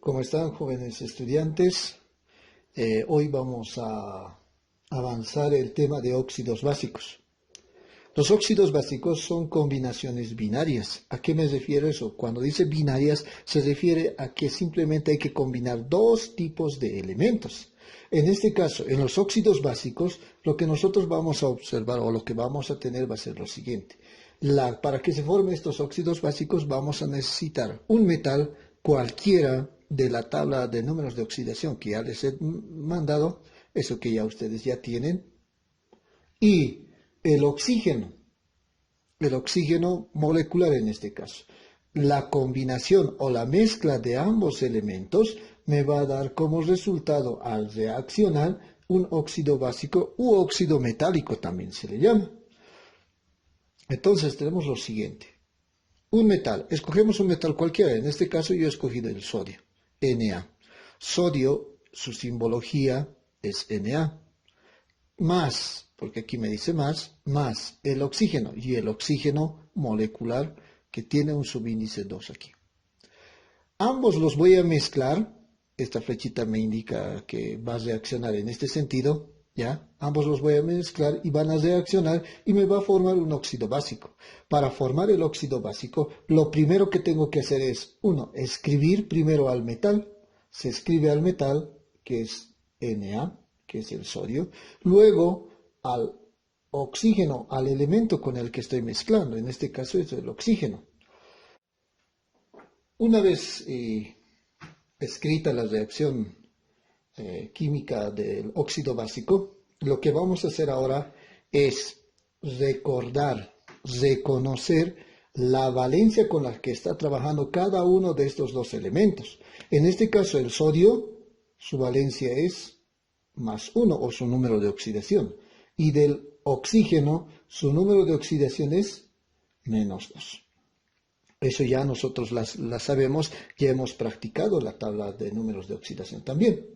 ¿Cómo están, jóvenes estudiantes? Hoy vamos a avanzar el tema de óxidos básicos. Los óxidos básicos son combinaciones binarias. ¿A qué me refiero eso? Cuando dice binarias, se refiere a que simplemente hay que combinar dos tipos de elementos. En este caso, en los óxidos básicos, lo que nosotros vamos a observar o lo que vamos a tener va a ser lo siguiente. Para que se formen estos óxidos básicos vamos a necesitar un metal cualquiera de la tabla de números de oxidación que ya les he mandado, eso que ya ustedes ya tienen, y el oxígeno molecular en este caso. La combinación o la mezcla de ambos elementos me va a dar como resultado al reaccionar un óxido básico u óxido metálico también se le llama. Entonces tenemos lo siguiente. Un metal, escogemos un metal cualquiera, en este caso yo he escogido el sodio, Na. Sodio, su simbología es Na. Más, porque aquí me dice más el oxígeno, y el oxígeno molecular que tiene un subíndice 2 aquí. Ambos los voy a mezclar, esta flechita me indica que va a reaccionar en este sentido, ¿ya? Ambos los voy a mezclar y van a reaccionar y me va a formar un óxido básico. Para formar el óxido básico, lo primero que tengo que hacer es, escribir primero al metal, se escribe al metal, que es Na, que es el sodio, luego al oxígeno, al elemento con el que estoy mezclando, en este caso es el oxígeno. Una vez escrita la reacción química del óxido básico, lo que vamos a hacer ahora es reconocer la valencia con la que está trabajando cada uno de estos dos elementos. En este caso el sodio, su valencia es +1 o su número de oxidación, y del oxígeno su número de oxidación es -2. Eso ya nosotros la sabemos, ya hemos practicado la tabla de números de oxidación también.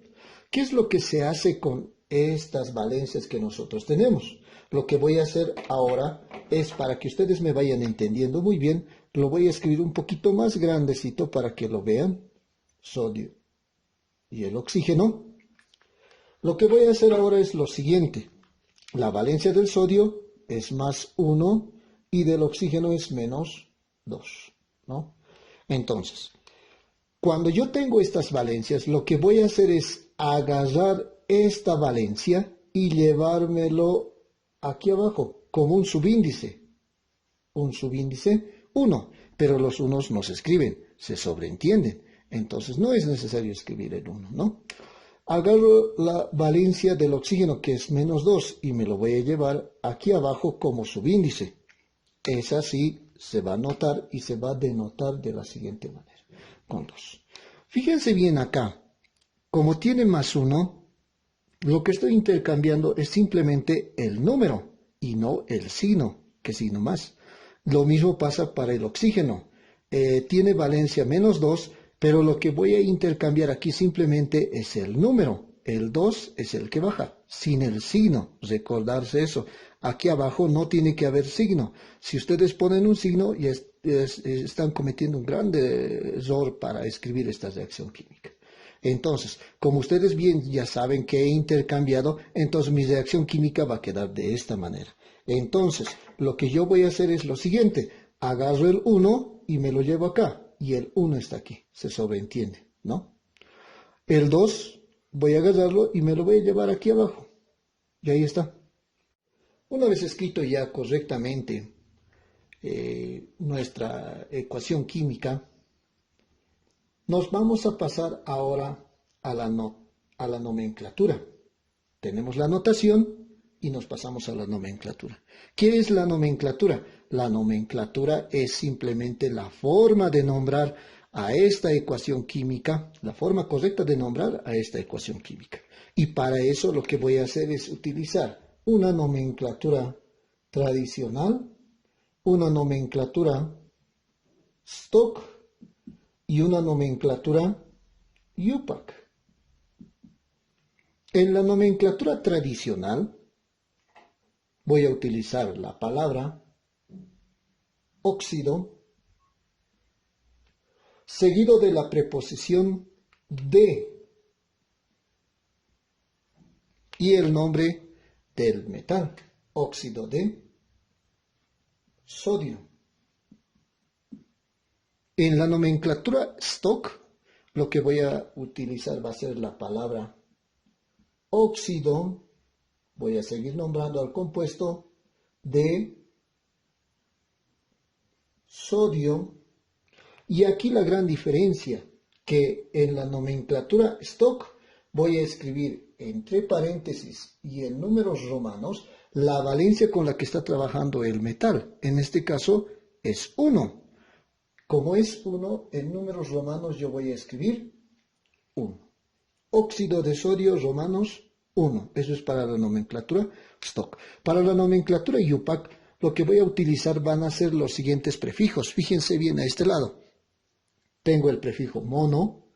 ¿Qué es lo que se hace con estas valencias que nosotros tenemos? Lo que voy a hacer ahora es, para que ustedes me vayan entendiendo muy bien, lo voy a escribir un poquito más grandecito para que lo vean. Sodio y el oxígeno. Lo que voy a hacer ahora es lo siguiente. La valencia del sodio es +1 y del oxígeno es -2, ¿no? Entonces, cuando yo tengo estas valencias, lo que voy a hacer es agarrar esta valencia y llevármelo aquí abajo, como un subíndice. Un subíndice 1, pero los unos no se escriben, se sobreentienden. Entonces no es necesario escribir el 1, ¿no? Agarro la valencia del oxígeno, que es -2, y me lo voy a llevar aquí abajo como subíndice. Es así, se va a notar y se va a denotar de la siguiente manera, con 2. Fíjense bien acá, como tiene +1, lo que estoy intercambiando es simplemente el número y no el signo, que signo más. Lo mismo pasa para el oxígeno. Tiene valencia -2, pero lo que voy a intercambiar aquí simplemente es el número. El 2 es el que baja, sin el signo. Recordarse eso. Aquí abajo no tiene que haber signo. Si ustedes ponen un signo, ya están cometiendo un gran error para escribir esta reacción química. Entonces, como ustedes bien ya saben que he intercambiado, entonces mi reacción química va a quedar de esta manera. Entonces, lo que yo voy a hacer es lo siguiente. Agarro el 1 y me lo llevo acá. Y el 1 está aquí. Se sobreentiende, ¿no? El 2 voy a agarrarlo y me lo voy a llevar aquí abajo. Y ahí está. Una vez escrito ya correctamente nuestra ecuación química, nos vamos a pasar ahora a la nomenclatura. Tenemos la notación y nos pasamos a la nomenclatura. ¿Qué es la nomenclatura? La nomenclatura es simplemente la forma de nombrar a esta ecuación química, la forma correcta de nombrar a esta ecuación química. Y para eso lo que voy a hacer es utilizar una nomenclatura tradicional, una nomenclatura stock y una nomenclatura UPAC. En la nomenclatura tradicional voy a utilizar la palabra óxido seguido de la preposición de y el nombre del metal, óxido de sodio. En la nomenclatura stock, lo que voy a utilizar va a ser la palabra óxido. Voy a seguir nombrando al compuesto de sodio. Y aquí la gran diferencia, que en la nomenclatura stock voy a escribir entre paréntesis y en números romanos la valencia con la que está trabajando el metal. En este caso es 1. Como es 1, en números romanos yo voy a escribir 1. Óxido de sodio romanos 1. Eso es para la nomenclatura stock. Para la nomenclatura IUPAC, lo que voy a utilizar van a ser los siguientes prefijos. Fíjense bien a este lado. Tengo el prefijo mono,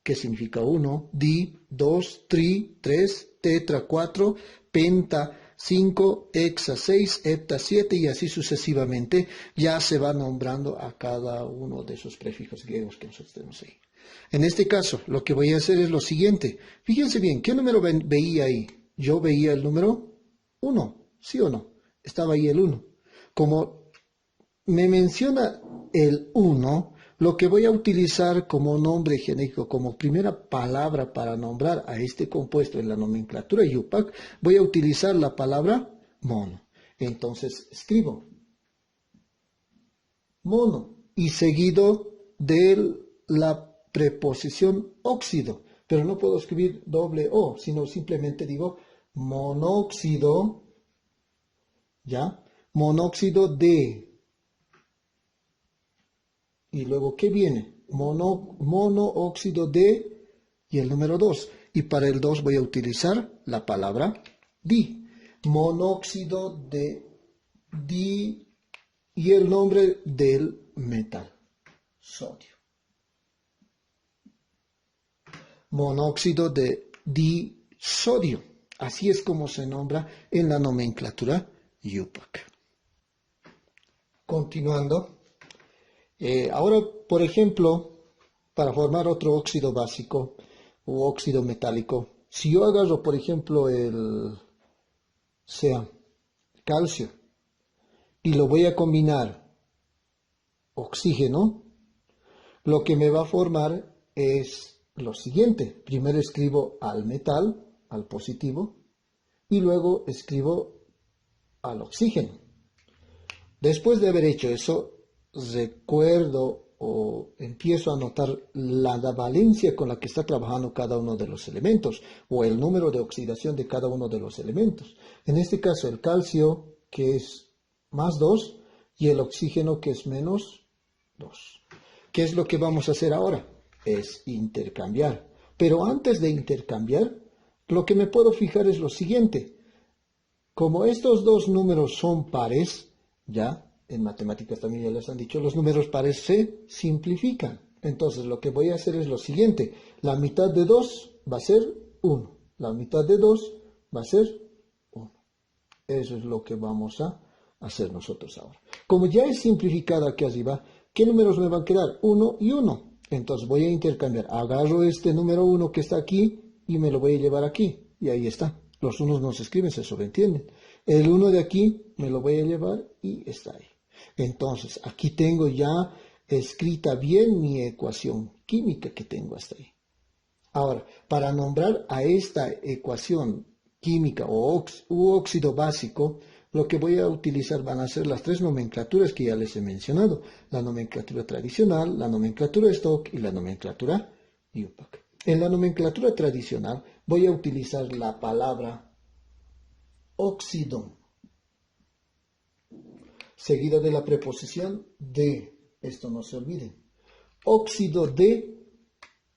que significa 1, di, 2, tri, 3, tetra, 4, penta, 5, hexa, 6, hepta, 7 y así sucesivamente. Ya se va nombrando a cada uno de esos prefijos griegos que nosotros tenemos ahí. En este caso, lo que voy a hacer es lo siguiente. Fíjense bien, ¿qué número veía ahí? Yo veía el número 1, ¿sí o no? Estaba ahí el 1. Como me menciona el 1, lo que voy a utilizar como nombre genérico, como primera palabra para nombrar a este compuesto en la nomenclatura IUPAC, voy a utilizar la palabra mono. Entonces escribo mono y seguido de la preposición óxido, pero no puedo escribir doble O, sino simplemente digo monóxido, ¿ya? Monóxido de. Y luego, ¿qué viene? Monóxido de y el número 2. Y para el 2 voy a utilizar la palabra di. Monóxido de di y el nombre del metal, sodio. Monóxido de disodio. Así es como se nombra en la nomenclatura IUPAC. Continuando. Ahora, por ejemplo, para formar otro óxido básico o óxido metálico, si yo agarro, por ejemplo, el calcio y lo voy a combinar oxígeno, lo que me va a formar es lo siguiente. Primero escribo al metal, al positivo, y luego escribo al oxígeno. Después de haber hecho eso, recuerdo o empiezo a notar la valencia con la que está trabajando cada uno de los elementos o el número de oxidación de cada uno de los elementos. En este caso el calcio, que es más 2, y el oxígeno, que es menos 2. ¿Qué es lo que vamos a hacer ahora? Es intercambiar. Pero antes de intercambiar, lo que me puedo fijar es lo siguiente. Como estos dos números son pares, ya en matemáticas también ya les han dicho, los números pares se simplifican. Entonces lo que voy a hacer es lo siguiente. La mitad de 2 va a ser 1. La mitad de 2 va a ser 1. Eso es lo que vamos a hacer nosotros ahora. Como ya es simplificada aquí arriba, ¿qué números me van a quedar? 1 y 1. Entonces voy a intercambiar. Agarro este número 1 que está aquí y me lo voy a llevar aquí. Y ahí está. Los unos no se escriben, se sobreentienden. El 1 de aquí me lo voy a llevar y está ahí. Entonces, aquí tengo ya escrita bien mi ecuación química que tengo hasta ahí. Ahora, para nombrar a esta ecuación química u óxido básico, lo que voy a utilizar van a ser las tres nomenclaturas que ya les he mencionado. La nomenclatura tradicional, la nomenclatura stock y la nomenclatura IUPAC. En la nomenclatura tradicional voy a utilizar la palabra óxido, seguida de la preposición de. Esto no se olviden. Óxido de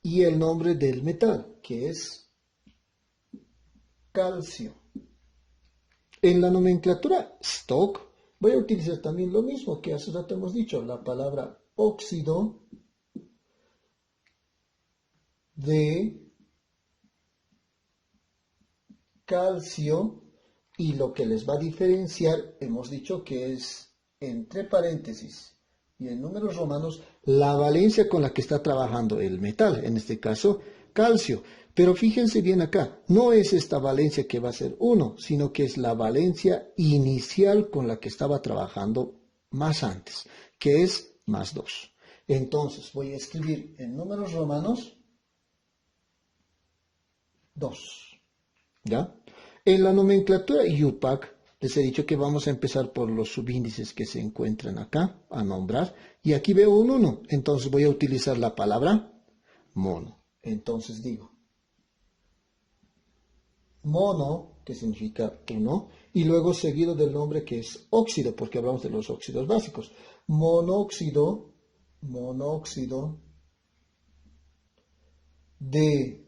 y el nombre del metal, que es calcio. En la nomenclatura stock voy a utilizar también lo mismo que hace rato hemos dicho, la palabra óxido de calcio, y lo que les va a diferenciar, hemos dicho que es entre paréntesis y en números romanos la valencia con la que está trabajando el metal, en este caso calcio. Pero fíjense bien acá, no es esta valencia que va a ser 1, sino que es la valencia inicial con la que estaba trabajando más antes, que es más 2. Entonces voy a escribir en números romanos 2. ¿Ya? En la nomenclatura IUPAC les he dicho que vamos a empezar por los subíndices que se encuentran acá, a nombrar, y aquí veo un 1, entonces voy a utilizar la palabra mono. Entonces digo mono, que significa 1, y luego seguido del nombre que es óxido, porque hablamos de los óxidos básicos. Monóxido de,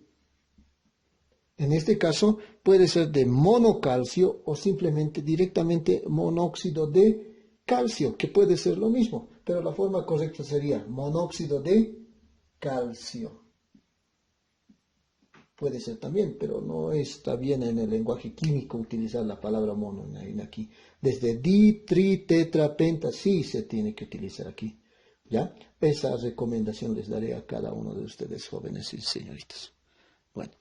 en este caso puede ser de monocalcio o simplemente directamente monóxido de calcio, que puede ser lo mismo, pero la forma correcta sería monóxido de calcio. Puede ser también, pero no está bien en el lenguaje químico utilizar la palabra mono en aquí. Desde di, tri, tetra, penta, sí se tiene que utilizar aquí. ¿Ya? Esa recomendación les daré a cada uno de ustedes, jóvenes y señoritas. Bueno.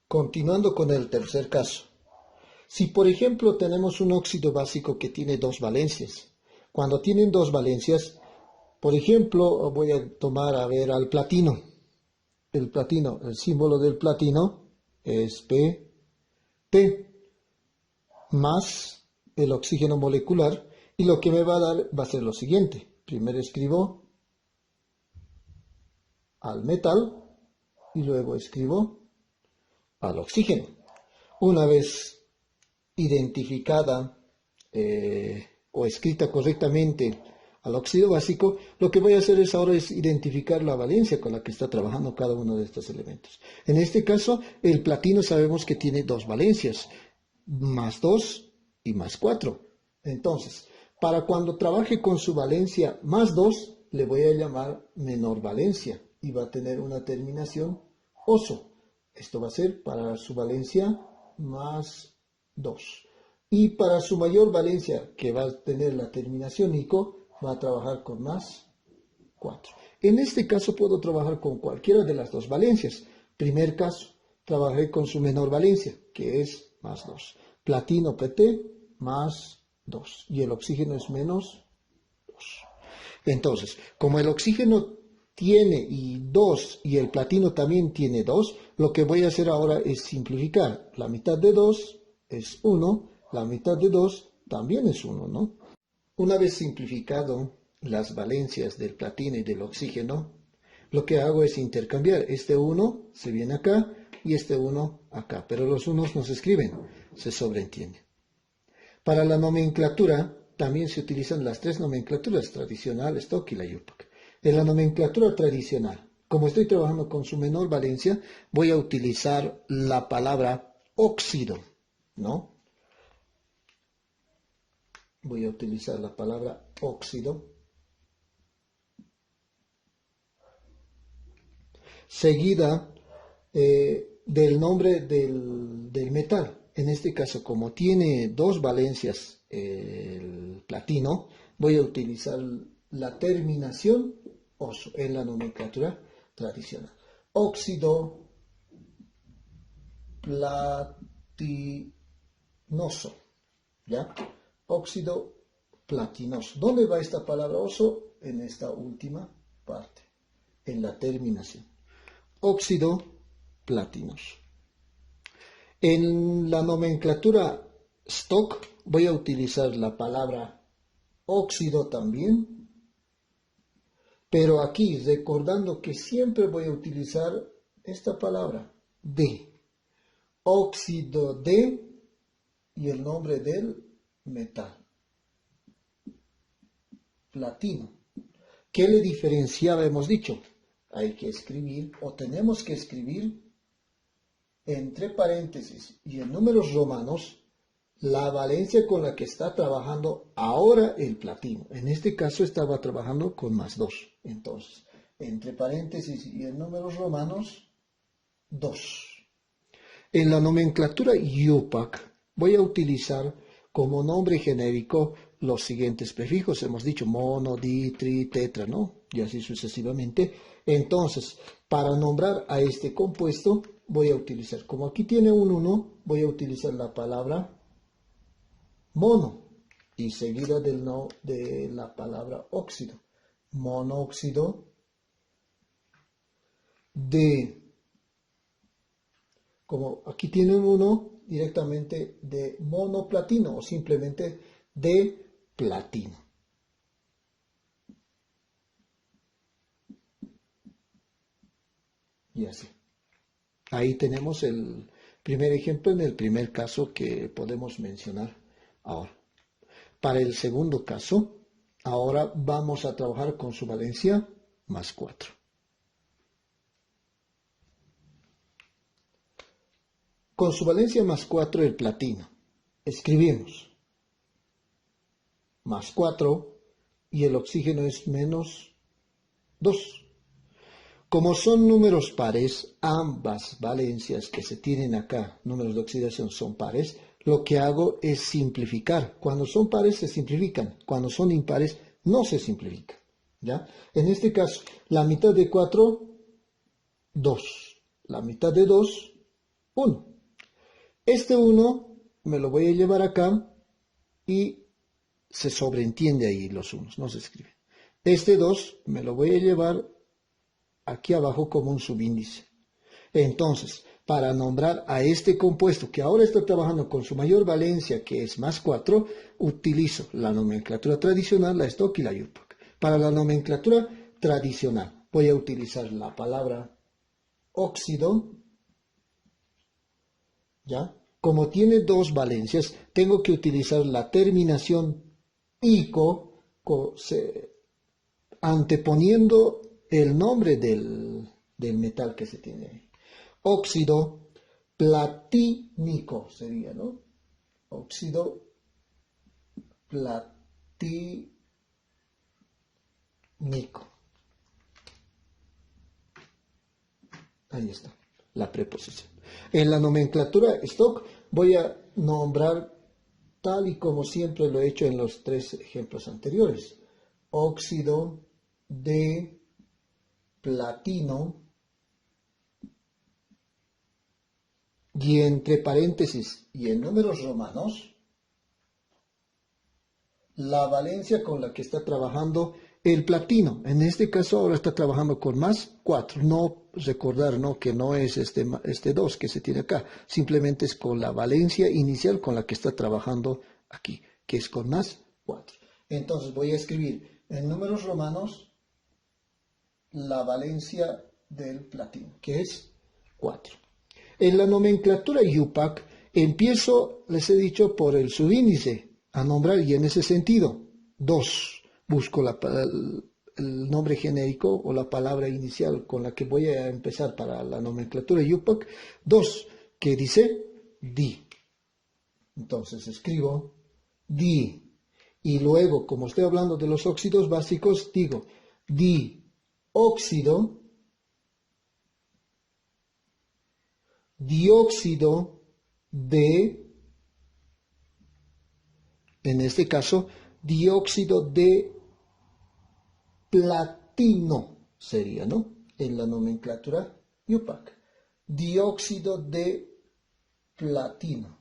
Continuando con el tercer caso. Si, por ejemplo, tenemos un óxido básico que tiene 2 valencias. Cuando tienen 2 valencias, por ejemplo, voy a tomar a ver al platino. El platino, el símbolo del platino es P más el oxígeno molecular, y lo que me va a dar va a ser lo siguiente. Primero escribo al metal y luego escribo al oxígeno. Una vez identificada o escrita correctamente al óxido básico, lo que voy a hacer ahora es identificar la valencia con la que está trabajando cada uno de estos elementos. En este caso, el platino sabemos que tiene 2 valencias, más 2 y más 4. Entonces, para cuando trabaje con su valencia más 2, le voy a llamar menor valencia y va a tener una terminación oso. Esto va a ser para su valencia más 2. Y para su mayor valencia, que va a tener la terminación ico, va a trabajar con más 4. En este caso puedo trabajar con cualquiera de las 2 valencias. Primer caso, trabajé con su menor valencia, que es más 2. Platino PT más 2. Y el oxígeno es menos 2. Entonces, como el oxígeno tiene 2 y el platino también tiene 2, lo que voy a hacer ahora es simplificar. La mitad de 2 es 1, la mitad de 2 también es 1, ¿no? Una vez simplificado las valencias del platino y del oxígeno, lo que hago es intercambiar. Este 1 se viene acá y este 1 acá, pero los unos no se escriben, se sobreentiende. Para la nomenclatura también se utilizan las 3 nomenclaturas, tradicional, stock y la IUPAC. En la nomenclatura tradicional, como estoy trabajando con su menor valencia, voy a utilizar la palabra óxido, ¿no? Voy a utilizar la palabra óxido, seguida del nombre del metal. En este caso, como tiene 2 valencias el platino, voy a utilizar la terminación oso en la nomenclatura tradicional. Óxido platinoso, ¿ya? Óxido platinoso. ¿Dónde va esta palabra oso? En esta última parte, en la terminación. Óxido platinoso. En la nomenclatura stock voy a utilizar la palabra óxido también, pero aquí recordando que siempre voy a utilizar esta palabra de, óxido de y el nombre del metal, platino. ¿Qué le diferenciaba? Hemos dicho, hay que escribir o tenemos que escribir entre paréntesis y en números romanos la valencia con la que está trabajando ahora el platino. En este caso estaba trabajando con más 2. Entonces, entre paréntesis y en números romanos, 2. En la nomenclatura IUPAC voy a utilizar como nombre genérico los siguientes prefijos. Hemos dicho mono, di, tri, tetra, ¿no? Y así sucesivamente. Entonces, para nombrar a este compuesto, voy a utilizar, como aquí tiene un 1, voy a utilizar la palabra mono y seguida de la palabra óxido. Monóxido de, como aquí tiene un 1, directamente de monoplatino o simplemente de platino. Y así. Ahí tenemos el primer ejemplo en el primer caso que podemos mencionar ahora. Para el segundo caso, ahora vamos a trabajar con su valencia más 4. Con su valencia más 4 el platino. Escribimos más 4 y el oxígeno es menos 2. Como son números pares, ambas valencias que se tienen acá, números de oxidación, son pares, lo que hago es simplificar. Cuando son pares se simplifican, cuando son impares no se simplifican. ¿Ya? En este caso, la mitad de 4, 2. La mitad de 2, 1. Este 1 me lo voy a llevar acá y se sobreentiende ahí los unos, no se escribe. Este 2 me lo voy a llevar aquí abajo como un subíndice. Entonces, para nombrar a este compuesto que ahora está trabajando con su mayor valencia, que es más 4, utilizo la nomenclatura tradicional, la Stock y la UPAC. Para la nomenclatura tradicional voy a utilizar la palabra óxido, ¿ya? Como tiene dos valencias, tengo que utilizar la terminación ico, anteponiendo el nombre del metal que se tiene ahí. Óxido platínico sería, ¿no? Óxido platínico. Ahí está, la preposición. En la nomenclatura stock voy a nombrar tal y como siempre lo he hecho en los 3 ejemplos anteriores. Óxido de platino y entre paréntesis y en números romanos la valencia con la que está trabajando el platino. En este caso ahora está trabajando con más 4. No recordar, ¿no?, que no es este 2 que se tiene acá. Simplemente es con la valencia inicial con la que está trabajando aquí, que es con más 4. Entonces voy a escribir en números romanos la valencia del platino, que es 4. En la nomenclatura UPAC empiezo, les he dicho, por el subíndice a nombrar, y en ese sentido, 2. Busco el nombre genérico o la palabra inicial con la que voy a empezar para la nomenclatura UPAC. 2, que dice di. Entonces escribo di. Y luego, como estoy hablando de los óxidos básicos, digo dióxido de, en este caso, dióxido de platino sería, ¿no? En la nomenclatura UPAC. Dióxido de platino.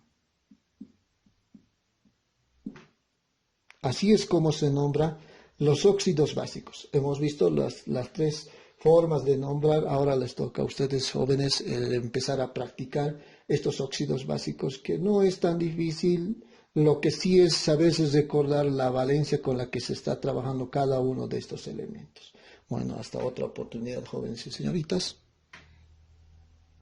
Así es como se nombra los óxidos básicos. Hemos visto las 3 formas de nombrar. Ahora les toca a ustedes jóvenes empezar a practicar estos óxidos básicos, que no es tan difícil. Lo que sí es a veces recordar la valencia con la que se está trabajando cada uno de estos elementos. Bueno, hasta otra oportunidad, jóvenes y señoritas.